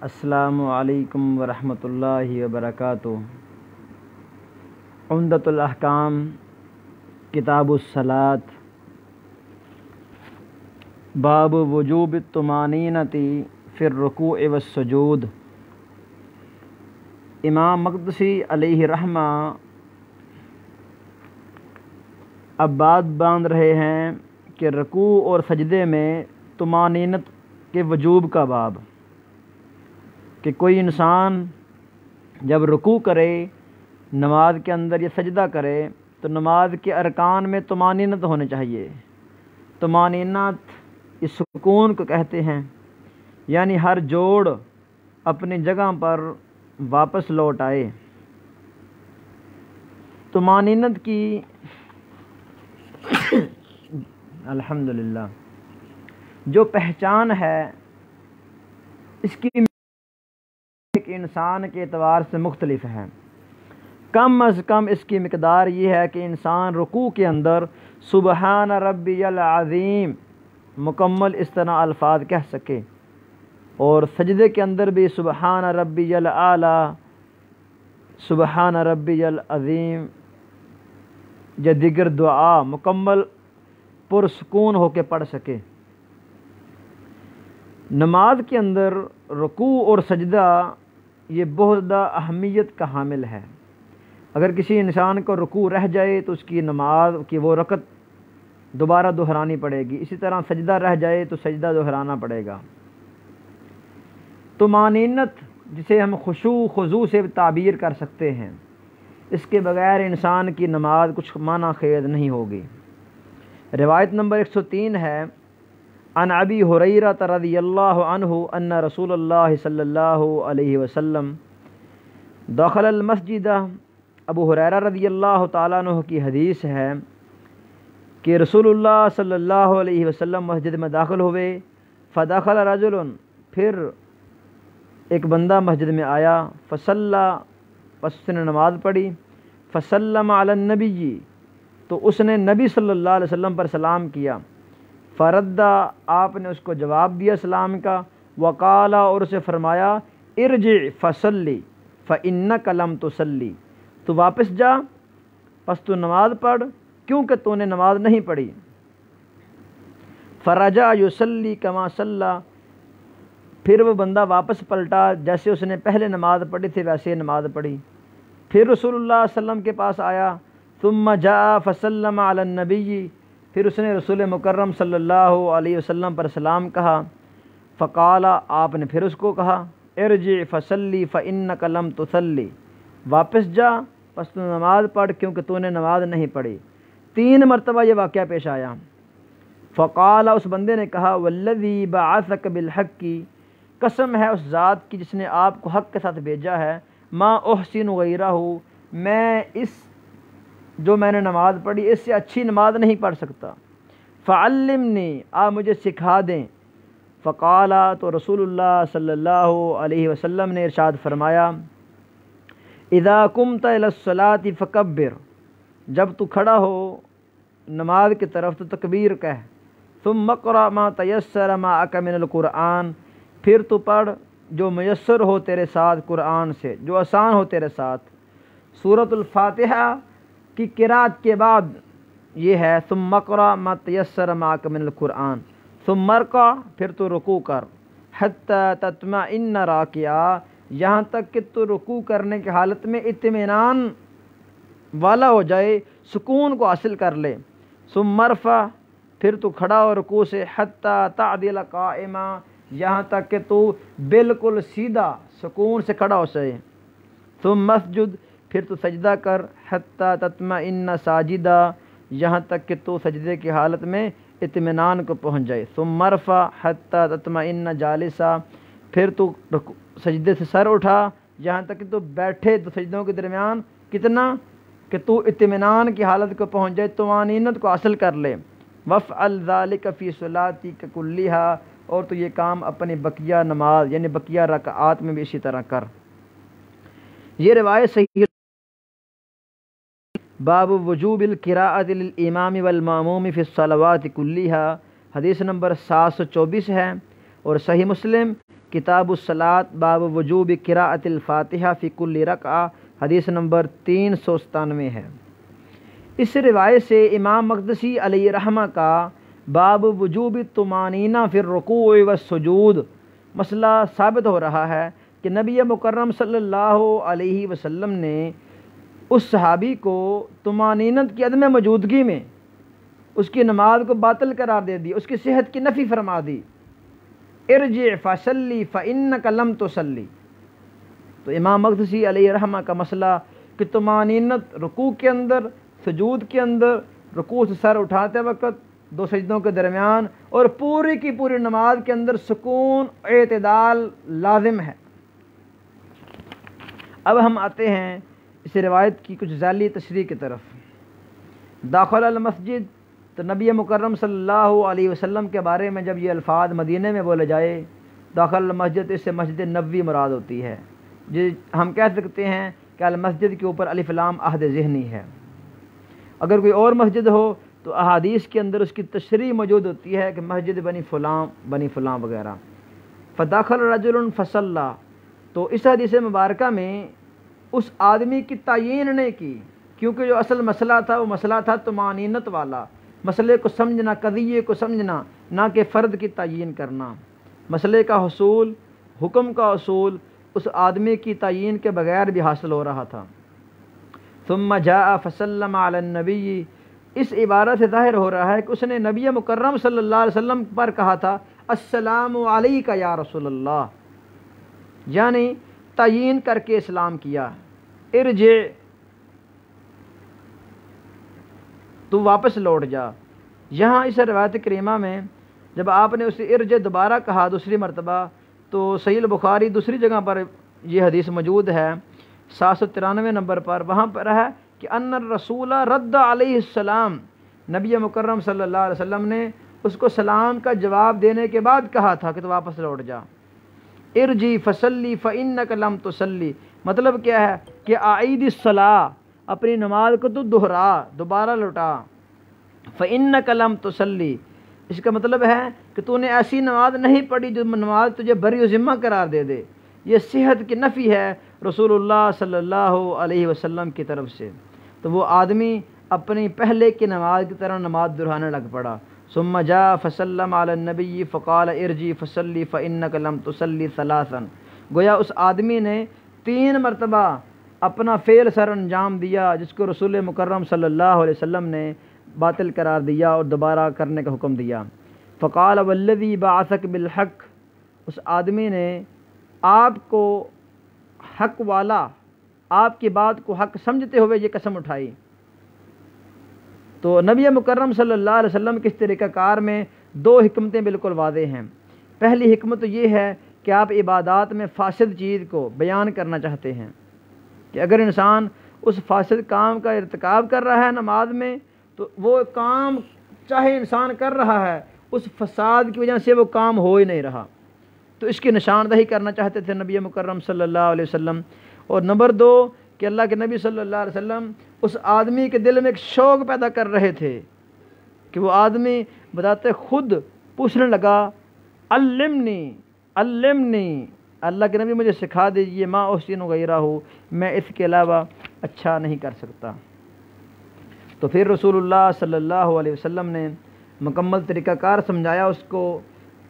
السلام علیکم ورحمۃ اللہ وبرکاتہ۔ عمدۃ الاحکام کتاب الصلاۃ، باب وجوب الطمانینۃ فی الرکوع والسجود۔ امام مقدسی علیہ رحمہ اب بات باندھ رہے ہیں کہ رکوع اور سجدے میں طمانینت کے وجوب کا باب، کہ کوئی انسان جب رکوع کرے نماز کے اندر یا سجدہ کرے تو نماز کے ارکان میں طمانینت ہونے چاہیے۔ طمانینت اس سکون کو کہتے ہیں، یعنی ہر جوڑ اپنی جگہ پر واپس لوٹ آئے۔ طمانینت کی الحمدللہ جو پہچان ہے، اس کی ایک انسان کے اعتبار سے مختلف ہے۔ کم از کم اس کی مقدار یہ ہے کہ انسان رکوع کے اندر سبحان ربی العظیم مکمل اس طرح الفاظ کہہ سکے، اور سجدے کے اندر بھی سبحان ربی الاعلی، سبحان ربی العظیم یا دیگر دعا مکمل پرسکون ہو کے پڑھ سکے۔ نماز کے اندر رکوع اور سجدہ یہ بہت زیادہ اہمیت کا حامل ہے۔ اگر کسی انسان کو رکوع رہ جائے تو اس کی نماز کی وہ رکعت دوبارہ دہرانی پڑے گی، اسی طرح سجدہ رہ جائے تو سجدہ دہرانا پڑے گا۔ طمانینت جسے ہم خشوع خضوع سے تعبیر کر سکتے ہیں، اس کے بغیر انسان کی نماز کچھ معنی خیز نہیں ہوگی۔ روایت نمبر 103 ہے، عن ابی ہریرہ رضی اللہ عنہ ان رسول اللہ صلی اللہ علیہ وسلم دخل المسجد۔ ابو ہریرہ رضی اللہ تعالیٰ عنہ کی حدیث ہے کہ رسول اللہ صلی اللہ علیہ وسلم مسجد میں داخل ہوئے، فدخل رجل، پھر ایک بندہ مسجد میں آیا، فصلی، پس اس نے نماز پڑھی، فسلم علی النبی، تو اس نے نبی صلی اللہ علیہ وسلم پر سلام کیا، فردہ، آپ نے اس کو جواب دیا سلام کا، وقالا، اور اسے فرمایا، ارجع فصلی فانک لم تصلی، تو واپس جا، پس تو نماز پڑھ کیونکہ تو نے نماز نہیں پڑھی۔ فرجع یصلی کما صلی، پھر وہ بندہ واپس پلٹا، جیسے اس نے پہلے نماز پڑھی تھی ویسے نماز پڑھی۔ پھر رسول اللہ صلی اللہ علیہ وسلم کے پاس آیا، ثم جاء فسلم علی النبی، پھر اس نے رسول مکرم صلی اللہ علیہ وسلم پر سلام کہا، فقال، آپ نے پھر اس کو کہا، ارجع فصلی فانک لم تصلی، واپس جا، پس تو نماز پڑھ کیونکہ تو نے نماز نہیں پڑھی۔ 3 مرتبہ یہ واقعہ پیش آیا۔ فقال، اس بندے نے کہا، والذی بعثک بالحق، کی قسم ہے اس ذات کی جس نے آپ کو حق کے ساتھ بھیجا ہے، ما احسن غیرہ، میں اس جو میں نے نماز پڑھی اس سے اچھی نماز نہیں پڑھ سکتا، فعلمنی، آپ مجھے سکھا دیں۔ فقال، تو رسول اللہ صلی اللہ علیہ وسلم نے ارشاد فرمایا، اذا قمت الی الصلاۃ فکبر، جب تو کھڑا ہو نماز کی طرف تو تکبیر کہہ، ثم اقرأ ما تیسر معک من القرآن، پھر تو پڑھ جو میسر ہو تیرے ساتھ قرآن سے، جو آسان ہو تیرے ساتھ۔ سورۃ الفاتحہ کی قرأت کے بعد یہ ہے، ثم اقرأ ما تیسر معک من القرآن، ثم ارکع، پھر تو رکوع کر، حتی تطمئن راکعا، یہاں تک کہ تو رکوع کرنے کی حالت میں اطمینان والا ہو جائے، سکون کو حاصل کر لے، ثم ارفع، پھر تو کھڑا ہو رکوع سے، حتی تعدل قائما، یہاں تک کہ تو بالکل سیدھا سکون سے کھڑا ہو جائے، ثم اسجد، پھر تو سجدہ کر، حتی تطمئن ساجدہ، یہاں تک کہ تو سجدے کی حالت میں اطمینان کو پہنچ جائے، ثم ارفع حتی تطمئن جالسا، پھر تو سجدے سے سر اٹھا یہاں تک کہ تو بیٹھے تو سجدوں کے درمیان کتنا کہ تو اطمینان کی حالت کو پہنچ جائے، طمانینت کو حاصل کر لے، وفعل ذلک فی صلاتک کلھا، اور تو یہ کام اپنی بقیہ نماز یعنی بقیہ رکعات میں بھی اسی طرح کر۔ یہ روایت صحیح۔ باب وجوب القراءۃ للامام والماموم فی الصلوات کلھا، حدیث نمبر 724 ہے، اور صحیح مسلم کتاب الصلاۃ باب وجوب قراءۃ الفاتحہ فی کل رکعہ، حدیث نمبر 397 ہے۔ اس روایت سے امام مقدسی علیہ رحمہ کا باب وجوب الطمانینہ فی الرکوع والسجود مسئلہ ثابت ہو رہا ہے کہ نبی مکرم صلی اللہ علیہ وسلم نے اس صحابی کو طمانینت کی عدم موجودگی میں اس کی نماز کو باطل قرار دے دی، اس کی صحت کی نفی فرما دی۔ ارجع فصلی فإنک لم تصلی۔ تو امام مقدسی علیہ رحمہ کا مسئلہ کہ طمانینت رکوع کے اندر، سجود کے اندر، رکوع سے سر اٹھاتے وقت، دو سجدوں کے درمیان اور پوری کی پوری نماز کے اندر سکون اعتدال لازم ہے۔ اب ہم آتے ہیں اس روایت کی کچھ ذیلی تشریح کی طرف۔ داخل المسجد، تو نبی مکرم صلی اللہ علیہ وسلم کے بارے میں جب یہ الفاظ مدینہ میں بولے جائے، داخل المسجد، اس سے مسجد نبوی مراد ہوتی ہے۔ ہم کہہ سکتے ہیں کہ المسجد کے اوپر الف لام عہد ذہنی ہے۔ اگر کوئی اور مسجد ہو تو احادیث کے اندر اس کی تشریح موجود ہوتی ہے کہ مسجد بنی فلاں وغیرہ۔ فداخل رجل فصلی، تو اس حدیث مبارکہ میں اس آدمی کی تعیین نہیں کی، کیونکہ جو اصل مسئلہ تھا وہ مسئلہ تھا طمانینت والا، مسئلے کو سمجھنا، قضیے کو سمجھنا، نہ کہ فرد کی تعیین کرنا۔ مسئلے کا حصول، حکم کا حصول اس آدمی کی تعیین کے بغیر بھی حاصل ہو رہا تھا۔ ثم جاء فسلم علی النبی، اس عبارت سے ظاہر ہو رہا ہے کہ اس نے نبی مکرم صلی اللہ علیہ وسلم پر کہا تھا السلام علیک یا رسول اللہ، یعنی تعیین کر کے اسلام کیا۔ ارجع، تو واپس لوٹ جا۔ یہاں اس روایت کریمہ میں جب آپ نے اسے ارجع دوبارہ کہا دوسری مرتبہ، تو صحیح البخاری دوسری جگہ پر یہ حدیث موجود ہے 793 نمبر پر، وہاں پر ہے کہ ان الرسول رد علیہ السلام، نبی مکرم صلی اللہ علیہ وسلم نے اس کو سلام کا جواب دینے کے بعد کہا تھا کہ تو واپس لوٹ جا۔ ارجی فصلی فإنک لم تصلی، مطلب کیا ہے کہ اعید الصلاۃ، اپنی نماز کو تو دہرا، دوبارہ لوٹا۔ فإنک لم تصلی، اس کا مطلب ہے کہ تو نے ایسی نماز نہیں پڑھی جو نماز تجھے بری و ذمہ قرار دے دے۔ یہ صحت کی نفی ہے رسول اللہ صلی اللہ علیہ وسلم کی طرف سے۔ تو وہ آدمی اپنی پہلے کی نماز کی طرح نماز دہرانے لگ پڑا۔ ثم جاء فسلم علی النبی فقال ارجی فصلی فإنک لم تصلی ثلاثا، گویا اس آدمی نے 3 مرتبہ اپنا فعل سر انجام دیا جس کو رسول مکرم صلی اللہ علیہ وسلم نے باطل قرار دیا اور دوبارہ کرنے کا حکم دیا۔ فقال والذی بعثک بالحق، اس آدمی نے آپ کو حق والا، آپ کی بات کو حق سمجھتے ہوئے یہ قسم اٹھائی۔ تو نبی مکرم صلی اللہ علیہ وسلم کے اس طریقہ کار میں 2 حکمتیں بالکل واضح ہیں۔ پہلی حکمت یہ ہے کہ آپ عبادات میں فاسد چیز کو بیان کرنا چاہتے ہیں کہ اگر انسان اس فاسد کام کا ارتکاب کر رہا ہے نماز میں، تو وہ کام چاہے انسان کر رہا ہے، اس فساد کی وجہ سے وہ کام ہو ہی نہیں رہا، تو اس کی نشاندہی کرنا چاہتے تھے نبی مکرم صلی اللہ علیہ وسلم۔ اور نمبر 2 کہ اللہ کے نبی صلی اللہ علیہ وسلم اس آدمی کے دل میں ایک شوق پیدا کر رہے تھے کہ وہ آدمی بتاتے خود پوچھنے لگا علمنی علمنی، اللہ کے نبی مجھے سکھا دیجئے، ما احسن غیرہ، میں اس کے علاوہ اچھا نہیں کر سکتا۔ تو پھر رسول اللہ صلی اللہ علیہ وسلم نے مکمل طریقہ کار سمجھایا اس کو۔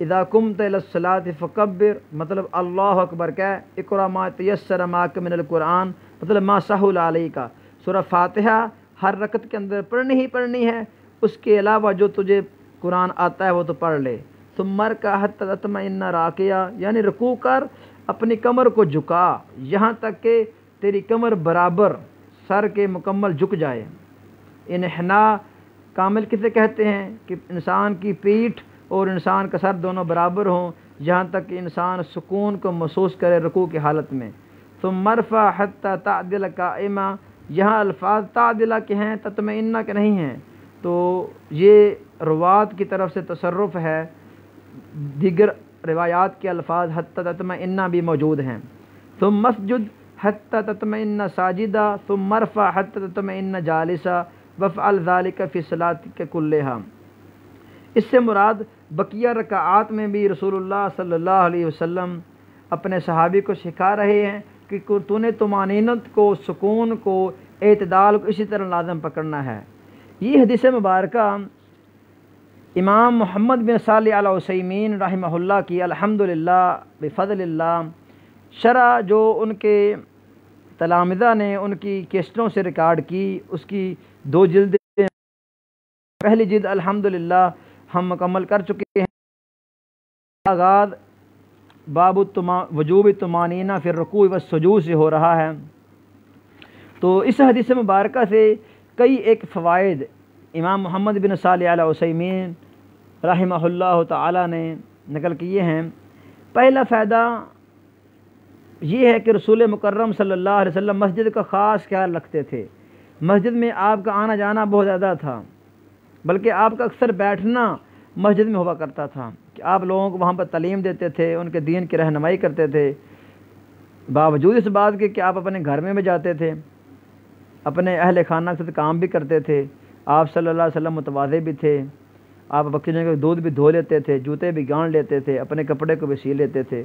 اذا قمت الى الصلاۃ فکبر، مطلب اللہ اکبر کہہ، اقرأ ما تیسر معک من القرآن، مطلب ما سہل علیک، سورہ فاتحہ ہر رکعت کے اندر پڑھنی ہی پڑھنی ہے، اس کے علاوہ جو تجھے قرآن آتا ہے وہ تو پڑھ لے۔ ثم ارکع حتی تطمئن راکعا، یعنی رکوع کر اپنی کمر کو جھکا یہاں تک کہ تیری کمر برابر سر کے مکمل جھک جائے۔ انحناء کامل کسے کہتے ہیں کہ انسان کی پیٹھ اور انسان کا سر دونوں برابر ہوں، جہاں تک کہ انسان سکون کو محسوس کرے رکوع کی حالت میں۔ ثم ارفع حتی تعدل قائما، یہاں الفاظ تعدلہ کے ہیں، تطمئنہ کے نہیں ہیں، تو یہ روات کی طرف سے تصرف ہے، دیگر روایات کے الفاظ حتی تطمئنہ بھی موجود ہیں۔ ثم اسجد حتی تطمئن ساجدہ ثم ارفع حتی تطمئن جالسہ وفعل ذلك فی صلاتک کلھا۔ اس سے مراد بقیہ رکعات میں بھی رسول اللہ صلی اللہ علیہ وسلم اپنے صحابی کو سکھا رہے ہیں کہ تو نے طمانینت کو، سکون کو، اعتدال کو اسی طرح لازم پکڑنا ہے۔ یہ حدیث مبارکہ امام محمد بن صالح علیہ عثیمین رحمہ اللہ کی الحمدللہ بفضل اللہ شرح جو ان کے تلامذہ نے ان کی کیسٹوں سے ریکارڈ کی، اس کی 2 جلدیں، پہلی جلد الحمدللہ ہم مکمل کر چکے ہیں۔ آغاز باب وجوب الطمانینہ فی الرکوع والسجود سے ہو رہا ہے۔ تو اس حدیث مبارکہ سے کئی ایک فوائد امام محمد بن صالح علیہ عثیمین رحمہ اللہ تعالی نے نقل کیے ہیں۔ پہلا فائدہ یہ ہے کہ رسول مکرم صلی اللہ علیہ وسلم مسجد کا خاص خیال رکھتے تھے۔ مسجد میں آپ کا آنا جانا بہت زیادہ تھا، بلکہ آپ کا اکثر بیٹھنا مسجد میں ہوا کرتا تھا کہ آپ لوگوں کو وہاں پر تعلیم دیتے تھے، ان کے دین کی رہنمائی کرتے تھے، باوجود اس بات کے کہ آپ اپنے گھر میں بھی جاتے تھے، اپنے اہل خانہ کے ساتھ کام بھی کرتے تھے۔ آپ صلی اللہ علیہ وسلم متواضع بھی تھے، آپ بکریوں کا دودھ بھی دھو لیتے تھے، جوتے بھی گان لیتے تھے، اپنے کپڑے کو بھی سی لیتے تھے،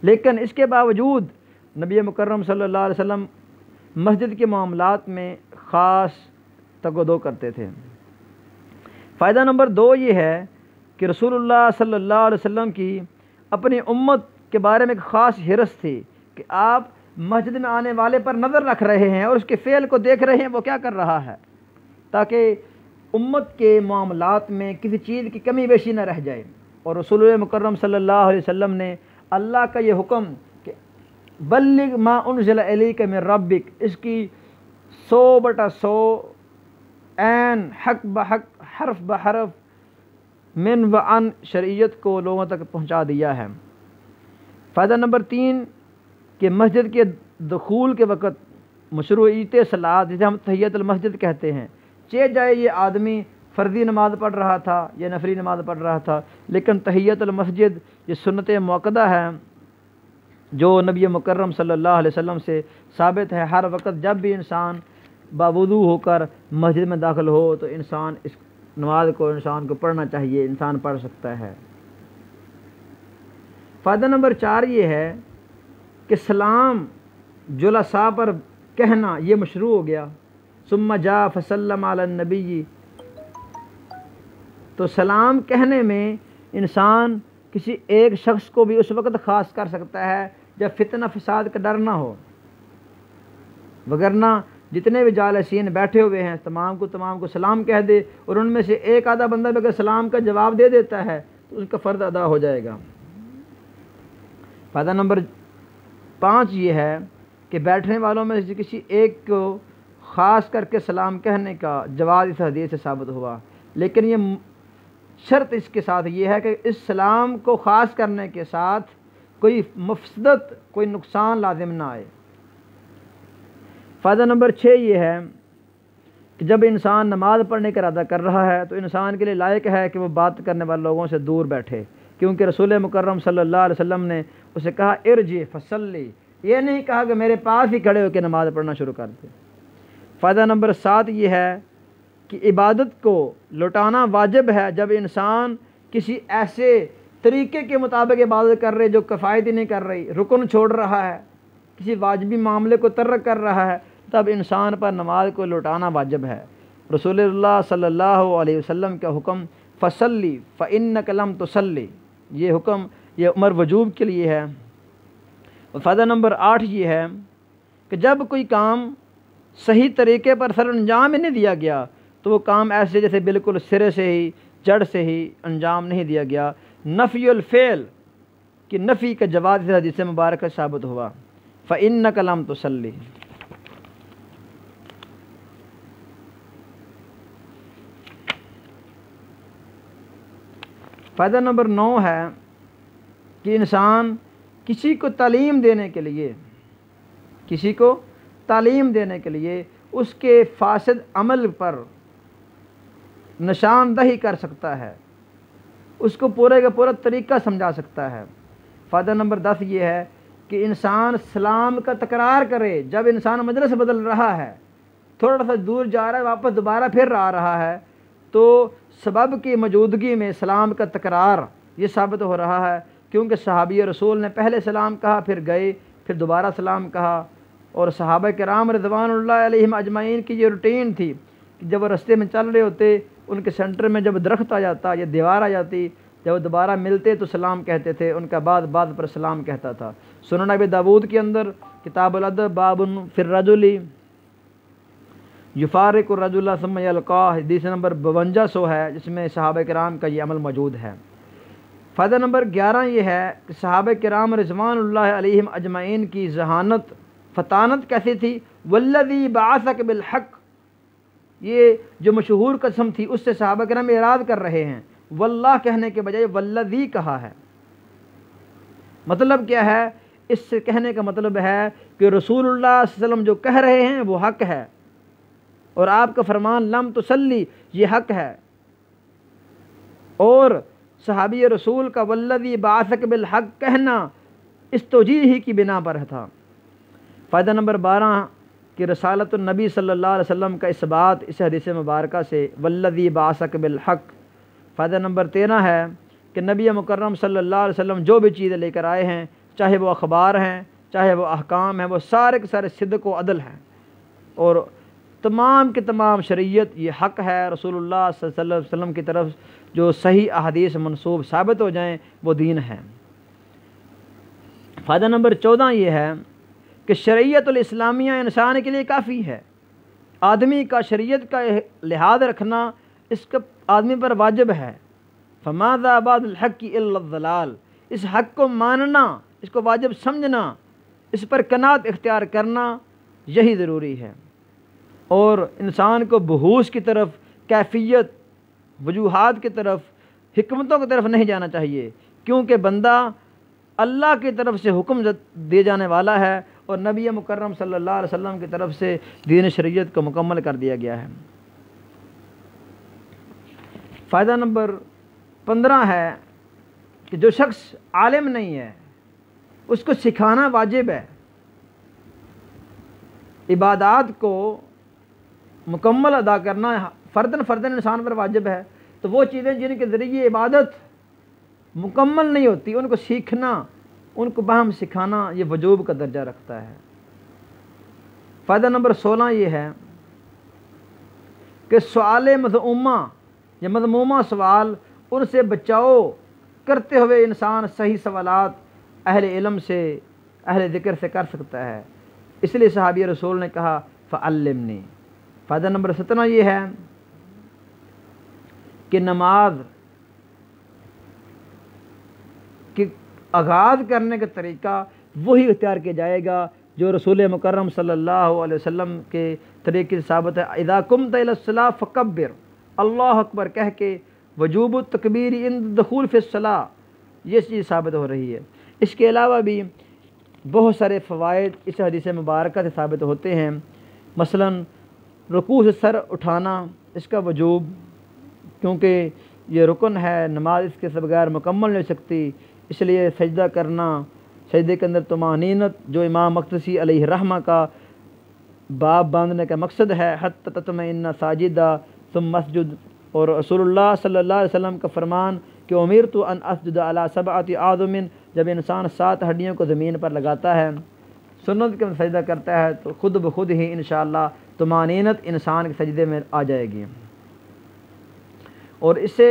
لیکن اس کے باوجود نبی مکرم صلی اللہ علیہ وسلم مسجد کے معاملات میں خاص تگ کرتے تھے۔ فائدہ نمبر 2 یہ ہے کہ رسول اللہ صلی اللہ علیہ وسلم کی اپنی امت کے بارے میں ایک خاص حرص تھی کہ آپ مسجد میں آنے والے پر نظر رکھ رہے ہیں اور اس کے فعل کو دیکھ رہے ہیں وہ کیا کر رہا ہے، تاکہ امت کے معاملات میں کسی چیز کی کمی بیشی نہ رہ جائے۔ اور رسول مکرم صلی اللہ علیہ وسلم نے اللہ کا یہ حکم کہ بلغ ما انزل الیک من ربک، اس کی 100/100 عین حق بحق حرف بحرف من و عن شریعت کو لوگوں تک پہنچا دیا ہے۔ فائدہ نمبر 3 کہ مسجد کے دخول کے وقت مشروعیت صلاۃ، جسے ہم تحیۃ المسجد کہتے ہیں، چاہے جائے یہ آدمی فرضی نماز پڑھ رہا تھا یا نفلی نماز پڑھ رہا تھا، لیکن تحیۃ المسجد یہ سنت مؤکدہ ہے جو نبی مکرم صلی اللہ علیہ وسلم سے ثابت ہے۔ ہر وقت جب بھی انسان باوضو ہو کر مسجد میں داخل ہو تو انسان اس نماز کو انسان کو پڑھنا چاہیے، انسان پڑھ سکتا ہے۔ فائدہ نمبر 4 یہ ہے کہ سلام جلساء پر کہنا یہ مشروع ہو گیا۔ ثم جاء فسلم علی النبی، تو سلام کہنے میں انسان کسی ایک شخص کو بھی اس وقت خاص کر سکتا ہے جب فتنہ فساد کا ڈر نہ ہو، وگرنہ جتنے بھی جالسین بیٹھے ہوئے ہیں تمام کو سلام کہہ دے اور ان میں سے ایک آدھا بندہ بھی اگر سلام کا جواب دے دیتا ہے تو ان کا فرض ادا ہو جائے گا۔ فائدہ نمبر 5 یہ ہے کہ بیٹھنے والوں میں سے کسی ایک کو خاص کر کے سلام کہنے کا جواز اس حدیث سے ثابت ہوا، لیکن یہ شرط اس کے ساتھ یہ ہے کہ اس سلام کو خاص کرنے کے ساتھ کوئی مفسدت، کوئی نقصان لازم نہ آئے۔ فائدہ نمبر 6 یہ ہے کہ جب انسان نماز پڑھنے کا ارادہ کر رہا ہے تو انسان کے لیے لائق ہے کہ وہ بات کرنے والے لوگوں سے دور بیٹھے، کیونکہ رسول مکرم صلی اللہ علیہ وسلم نے اسے کہا ارجع فصلی، یہ نہیں کہا کہ میرے پاس ہی کھڑے ہو کے نماز پڑھنا شروع کر دے۔ فائدہ نمبر 7 یہ ہے کہ عبادت کو لوٹانا واجب ہے جب انسان کسی ایسے طریقے کے مطابق عبادت کر رہے جو کفایت ہی نہیں کر رہی، رکن چھوڑ رہا ہے، کسی واجبی معاملے کو ترک کر رہا ہے، تب انسان پر نماز کو لوٹانا واجب ہے۔ رسول اللہ صلی اللہ علیہ وسلم کا حکم فصلی فإنک لم تصلی، یہ حکم یہ امر وجوب کے لیے ہے۔ اور فائدہ نمبر 8 یہ ہے کہ جب کوئی کام صحیح طریقے پر سر انجام ہی نہیں دیا گیا تو وہ کام ایسے جیسے بالکل سرے سے ہی جڑ سے ہی انجام نہیں دیا گیا۔ نفی الفعل کی نفی کا جواز اس حدیث مبارکہ ثابت ہوا، فإنک لم تصلی۔ فائدہ نمبر 9 ہے کہ انسان کسی کو تعلیم دینے کے لیے اس کے فاسد عمل پر نشاندہی کر سکتا ہے، اس کو پورے کا پورا طریقہ سمجھا سکتا ہے۔ فائدہ نمبر 10 یہ ہے کہ انسان سلام کا تکرار کرے، جب انسان مجلس بدل رہا ہے، تھوڑا سا دور جا رہا ہے واپس دوبارہ پھر آ رہا ہے تو سبب کی موجودگی میں سلام کا تکرار یہ ثابت ہو رہا ہے کیونکہ صحابی رسول نے پہلے سلام کہا، پھر گئے، پھر دوبارہ سلام کہا، اور صحابہ کرام رضوان اللہ علیہم اجمعین کی یہ روٹین تھی کہ جب وہ رستے میں چل رہے ہوتے، ان کے سینٹر میں جب درخت آ جاتا یا دیوار آ جاتی، جب دوبارہ ملتے تو سلام کہتے تھے، ان کا بعد پر سلام کہتا تھا۔ سنن ابی داود کے اندر کتاب الادب باب فی الرجل یفارق الرجل ثم یلقاہ، حدیث نمبر 5200 ہے، جس میں صحابہ کرام کا یہ عمل موجود ہے۔ فائدہ نمبر 11 یہ ہے کہ صحابہ کرام رضوان اللہ علیہم اجمعین کی ذہانت فطانت کیسی تھی؟ والذی بعثک بالحق، یہ جو مشہور قسم تھی اس سے صحابہ کرام اعراض کر رہے ہیں، واللہ کہنے کے بجائے والذی کہا ہے۔ مطلب کیا ہے؟ اس سے کہنے کا مطلب ہے کہ رسول اللہ صلی اللہ علیہ وسلم جو کہہ رہے ہیں وہ حق ہے، اور آپ کا فرمان لم تصلی یہ حق ہے، اور صحابی رسول کا والذی بعثک بالحق کہنا اس توجیہ ہی کی بنا پر تھا۔ فائدہ نمبر 12 کہ رسالت النبی صلی اللہ علیہ وسلم کا اس بات اس حدیث مبارکہ سے والذی بعثک بالحق۔ فائدہ نمبر 13 ہے کہ نبی مکرم صلی اللہ علیہ وسلم جو بھی چیزیں لے کر آئے ہیں، چاہے وہ اخبار ہیں، چاہے وہ احکام ہیں، وہ سارے کے سارے صدق و عدل ہیں، اور تمام کی تمام شریعت یہ حق ہے۔ رسول اللہ صلی اللہ علیہ وسلم کی طرف جو صحیح احادیث منسوب ثابت ہو جائیں وہ دین ہے۔ فائدہ نمبر 14 یہ ہے کہ شریعت الاسلامیہ انسان کے لیے کافی ہے۔ آدمی کا شریعت کا لحاظ رکھنا اس کا آدمی پر واجب ہے۔ فماذا بعد الحق الا الضلال، اس حق کو ماننا، اس کو واجب سمجھنا، اس پر قناعت اختیار کرنا یہی ضروری ہے، اور انسان کو بحوث کی طرف، کیفیت، وجوہات کی طرف، حکمتوں کی طرف نہیں جانا چاہیے، کیونکہ بندہ اللہ کی طرف سے حکم دے جانے والا ہے، اور نبی مکرم صلی اللہ علیہ وسلم کی طرف سے دین شریعت کو مکمل کر دیا گیا ہے۔ فائدہ نمبر 15 ہے کہ جو شخص عالم نہیں ہے اس کو سکھانا واجب ہے۔ عبادات کو مکمل ادا کرنا فرداً انسان پر واجب ہے، تو وہ چیزیں جن کے ذریعے عبادت مکمل نہیں ہوتی ان کو سیکھنا، ان کو باہم سکھانا یہ وجوب کا درجہ رکھتا ہے۔ فائدہ نمبر 16 یہ ہے کہ سوال مذمومہ یا مذمومہ سوال ان سے بچاؤ کرتے ہوئے انسان صحیح سوالات اہل علم سے، اہل ذکر سے کر سکتا ہے، اس لیے صحابی رسول نے کہا فعلمنی۔ فائدہ نمبر 17 یہ ہے کہ نماز کہ آغاز کرنے کا طریقہ وہی اختیار کیا جائے گا جو رسول مکرم صلی اللہ علیہ وسلم کے طریقے سے ثابت ہے۔ اذا قمت الی الصلاۃ فکبر، اللہ اکبر کہہ کے وجوب التکبیر عند دخول فی الصلاۃ، یہ چیز ثابت ہو رہی ہے۔ اس کے علاوہ بھی بہت سارے فوائد اس حدیث مبارکہ سے ثابت ہوتے ہیں، مثلا رکوع سے سر اٹھانا، اس کا وجوب، کیونکہ یہ رکن ہے، نماز اس کے بغیر مکمل نہیں ہو سکتی، اس لیے سجدہ کرنا، سجدے کے اندر طمانینت جو امام مقدسی علیہ رحمہ کا باب باندھنے کا مقصد ہے، حتی تطمئن ساجدہ ثم مسجد، اور رسول اللہ صلی اللہ علیہ وسلم کا فرمان کہ امرت ان اسجد علی 7 اعظم، جب انسان 7 ہڈیوں کو زمین پر لگاتا ہے، سنت کے سجدہ کرتا ہے، تو خود بخود ہی انشاءاللہ طمانینت انسان کے سجدے میں آ جائے گی۔ اور اس سے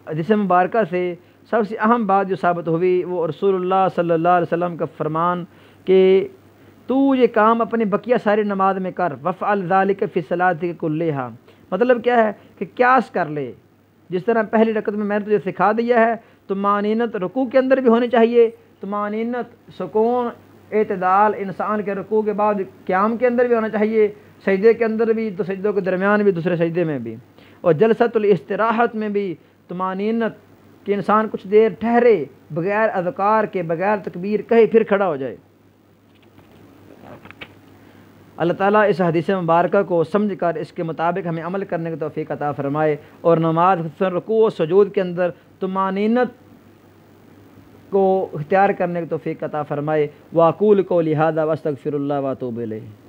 حدیث مبارکہ سے سب سے اہم بات جو ثابت ہوئی وہ رسول اللہ صلی اللہ علیہ وسلم کا فرمان کہ تو یہ کام اپنی بقیہ ساری نماز میں کر، وفعل ذالک فی صلاتک کلھا، مطلب کیا ہے کہ قیاس کر لے، جس طرح پہلی رکعت میں نے تجھے سکھا دیا ہے، طمانینت رکوع کے اندر بھی ہونی چاہیے، طمانینت سکون اعتدال انسان کے رکوع کے بعد قیام کے اندر بھی ہونا چاہیے، سجدے کے اندر بھی، تو سجدوں کے درمیان بھی، دوسرے سجدے میں بھی، اور جلسۃ الاستراحت میں بھی طمانینت کہ انسان کچھ دیر ٹھہرے، بغیر اذکار کے، بغیر تکبیر کہے پھر کھڑا ہو جائے۔ اللہ تعالیٰ اس حدیث مبارکہ کو سمجھ کر اس کے مطابق ہمیں عمل کرنے کی توفیق عطا فرمائے، اور نماز خصوصاً رکوع و سجود کے اندر طمانینت کو اختیار کرنے کی توفیق عطا فرمائے۔ واقول قولی ھذا واستغفر اللہ واتوب الیہ۔